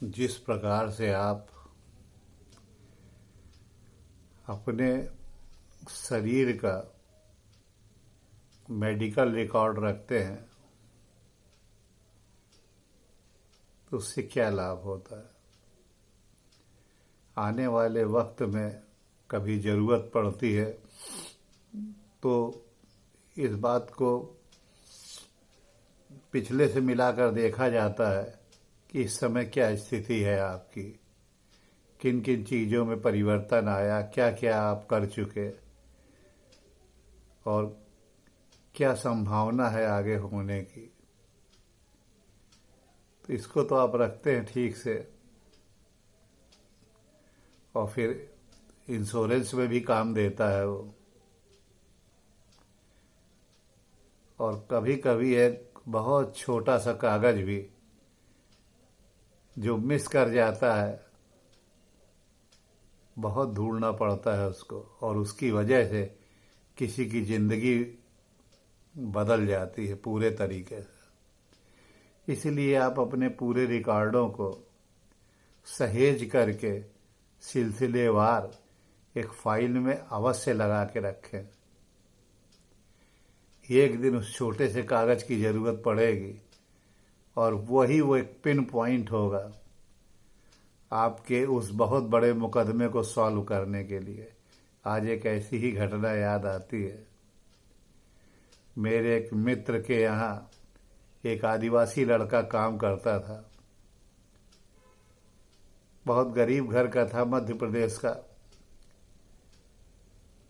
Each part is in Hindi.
जिस प्रकार से आप अपने शरीर का मेडिकल रिकॉर्ड रखते हैं तो उससे क्या लाभ होता है। आने वाले वक्त में कभी ज़रूरत पड़ती है तो इस बात को पिछले से मिलाकर देखा जाता है कि इस समय क्या स्थिति है आपकी, किन किन चीज़ों में परिवर्तन आया, क्या क्या आप कर चुके और क्या संभावना है आगे होने की। तो इसको तो आप रखते हैं ठीक से, और फिर इंश्योरेंस में भी काम देता है वो। और कभी कभी एक बहुत छोटा सा कागज भी जो मिस कर जाता है, बहुत ढूंढना पड़ता है उसको, और उसकी वजह से किसी की ज़िंदगी बदल जाती है पूरे तरीके से। इसलिए आप अपने पूरे रिकॉर्डों को सहेज करके सिलसिलेवार एक फाइल में अवश्य लगा के रखें। एक दिन उस छोटे से कागज की ज़रूरत पड़ेगी और वही वो एक पिन पॉइंट होगा आपके उस बहुत बड़े मुकदमे को सॉल्व करने के लिए। आज एक ऐसी ही घटना याद आती है। मेरे एक मित्र के यहाँ एक आदिवासी लड़का काम करता था। बहुत गरीब घर का था, मध्य प्रदेश का।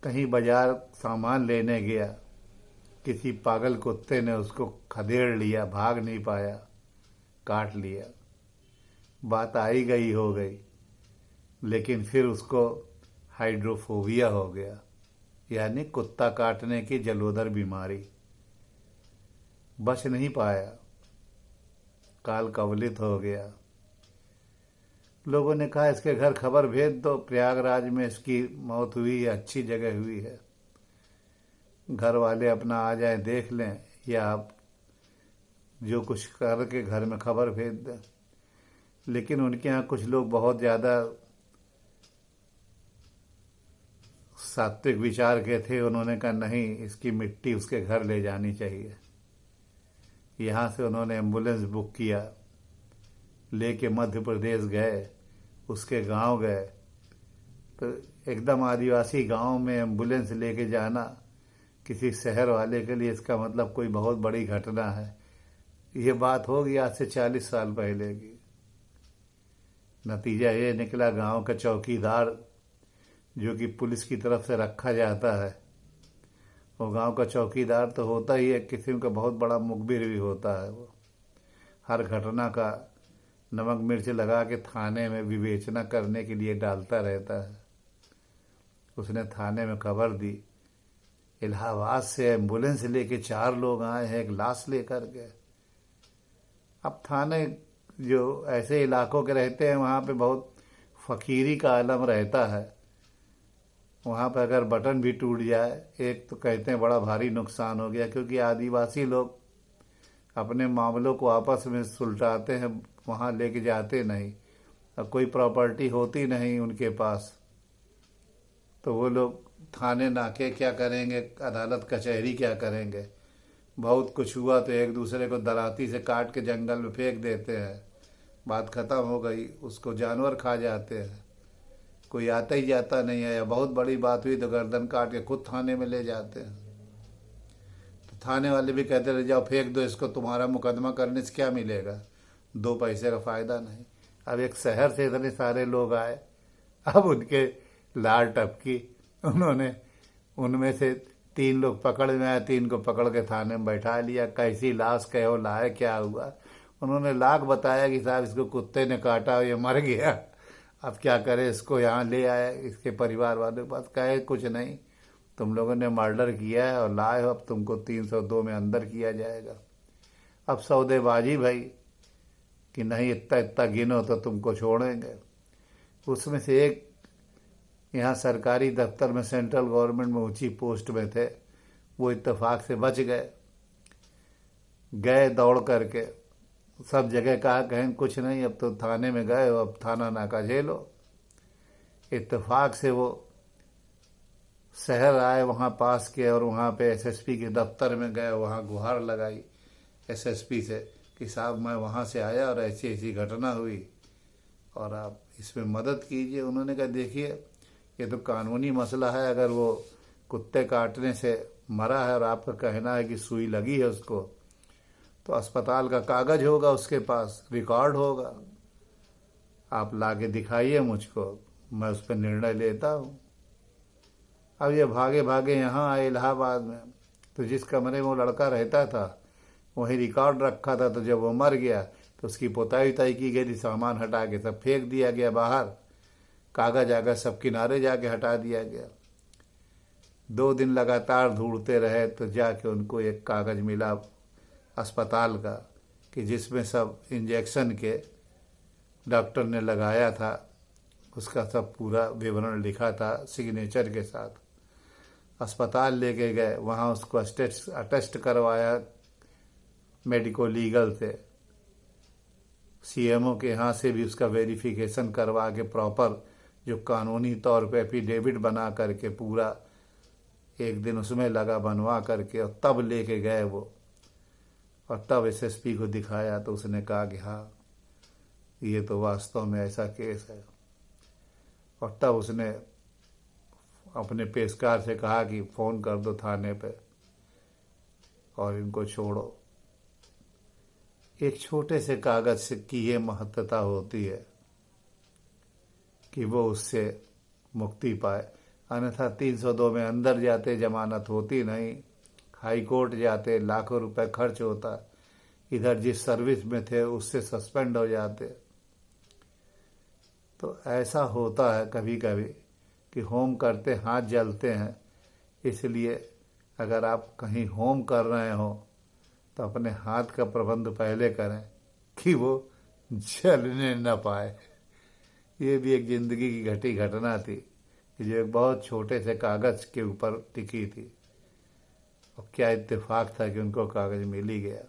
कहीं बाजार सामान लेने गया, किसी पागल कुत्ते ने उसको खदेड़ लिया, भाग नहीं पाया, काट लिया। बात आई गई हो गई, लेकिन फिर उसको हाइड्रोफोबिया हो गया, यानी कुत्ता काटने की जलोदर बीमारी। बच नहीं पाया, काल कवलित हो गया। लोगों ने कहा इसके घर खबर भेज दो, प्रयागराज में इसकी मौत हुई है, अच्छी जगह हुई है, घर वाले अपना आ जाएं देख लें, या आप जो कुछ करके घर में खबर भेज दें। लेकिन उनके यहाँ कुछ लोग बहुत ज़्यादा सात्विक विचार के थे। उन्होंने कहा नहीं, इसकी मिट्टी उसके घर ले जानी चाहिए। यहाँ से उन्होंने एम्बुलेंस बुक किया, लेके मध्य प्रदेश गए, उसके गांव गए। तो एकदम आदिवासी गांव में एम्बुलेंस लेके जाना किसी शहर वाले के लिए इसका मतलब कोई बहुत बड़ी घटना है। ये बात होगी आज से 40 साल पहले की। नतीजा ये निकला, गांव का चौकीदार जो कि पुलिस की तरफ से रखा जाता है, वो गांव का चौकीदार तो होता ही है, किस्म का बहुत बड़ा मुखबिर भी होता है। वो हर घटना का नमक मिर्च लगा के थाने में विवेचना करने के लिए डालता रहता है। उसने थाने में खबर दी, इलाहाबाद से एम्बुलेंस लेके 4 लोग आए हैं एक लाश लेकर के। अब थाने जो ऐसे इलाकों के रहते हैं, वहाँ पे बहुत फकीरी का आलम रहता है। वहाँ पर अगर बटन भी टूट जाए, एक तो कहते हैं बड़ा भारी नुकसान हो गया, क्योंकि आदिवासी लोग अपने मामलों को आपस में सुलझाते हैं, वहाँ लेके जाते नहीं। अब कोई प्रॉपर्टी होती नहीं उनके पास, तो वो लोग थाने नाके क्या करेंगे, अदालत कचहरी क्या करेंगे। बहुत कुछ हुआ तो एक दूसरे को दराती से काट के जंगल में फेंक देते हैं, बात खत्म हो गई। उसको जानवर खा जाते हैं, कोई आता ही जाता नहीं है। या बहुत बड़ी बात हुई तो गर्दन काट के खुद थाने में ले जाते हैं। तो थाने वाले भी कहते रह जाओ, फेंक दो इसको, तुम्हारा मुकदमा करने से क्या मिलेगा, 2 पैसे का फ़ायदा नहीं। अब एक शहर से इतने सारे लोग आए, अब उनके लार टपकी। उन्होंने उनमें से 3 लोग पकड़ में आए, 3 को पकड़ के थाने में बैठा लिया। कैसी लाश कहो लाए, क्या हुआ। उन्होंने लाख बताया कि साहब इसको कुत्ते ने काटा, ये मर गया, अब क्या करें, इसको यहाँ ले आए इसके परिवार वालों के पास। कहे कुछ नहीं, तुम लोगों ने मर्डर किया है और लाए हो, अब तुमको 302 में अंदर किया जाएगा। अब सौदेबाजी भाई कि नहीं इतना इतना गिनो तो तुमको छोड़ेंगे। उसमें से एक यहाँ सरकारी दफ्तर में सेंट्रल गवर्नमेंट में ऊंची पोस्ट में थे, वो इत्तेफाक से बच गए। गए दौड़ करके सब जगह कहा कहें कुछ नहीं, अब तो थाने में गए हो, अब थाना नाका झेलो। इत्तेफाक से वो शहर आए, वहाँ पास के, और वहाँ पे एसएसपी के दफ्तर में गए, वहाँ गुहार लगाई एसएसपी से कि साहब मैं वहाँ से आया और ऐसी ऐसी घटना हुई और आप इसमें मदद कीजिए। उन्होंने कहा देखिए ये तो कानूनी मसला है, अगर वो कुत्ते काटने से मरा है और आपका कहना है कि सुई लगी है उसको, तो अस्पताल का कागज होगा, उसके पास रिकॉर्ड होगा, आप लाके दिखाइए मुझको, मैं उस पर निर्णय लेता हूँ। अब ये भागे भागे यहाँ आए इलाहाबाद में, तो जिस कमरे में वो लड़का रहता था वहीं रिकॉर्ड रखा था, तो जब वो मर गया तो उसकी पुताई उताई की गई थी, सामान हटा के सब फेंक दिया गया बाहर, कागज आगज सब किनारे जाके हटा दिया गया। 2 दिन लगातार ढूंढते रहे तो जाके उनको एक कागज मिला अस्पताल का कि जिसमें सब इंजेक्शन के डॉक्टर ने लगाया था, उसका सब पूरा विवरण लिखा था सिग्नेचर के साथ। अस्पताल लेके गए, वहाँ उसको अटेस्ट करवाया मेडिको लीगल से, सीएमओ के यहाँ से भी उसका वेरिफिकेशन करवा के प्रॉपर जो कानूनी तौर पे एफिडेविट बना करके पूरा 1 दिन उसमें लगा बनवा करके, और तब लेके गए वो, और तब एसएसपी को दिखाया तो उसने कहा कि हाँ ये तो वास्तव में ऐसा केस है। और तब उसने अपने पेशकार से कहा कि फ़ोन कर दो थाने पे और इनको छोड़ो। एक छोटे से कागज से की ये महत्ता होती है कि वो उससे मुक्ति पाए, अन्यथा 302 में अंदर जाते जमानत होती नहीं, हाई कोर्ट जाते लाखों रुपए खर्च होता, इधर जिस सर्विस में थे उससे सस्पेंड हो जाते। तो ऐसा होता है कभी कभी कि होम करते हाथ जलते हैं, इसलिए अगर आप कहीं होम कर रहे हो तो अपने हाथ का प्रबंध पहले करें कि वो जलने न पाए। ये भी एक जिंदगी की घटी घटना थी कि जो एक बहुत छोटे से कागज के ऊपर टिकी थी, और क्या इत्तेफाक था कि उनको कागज मिल ही गया।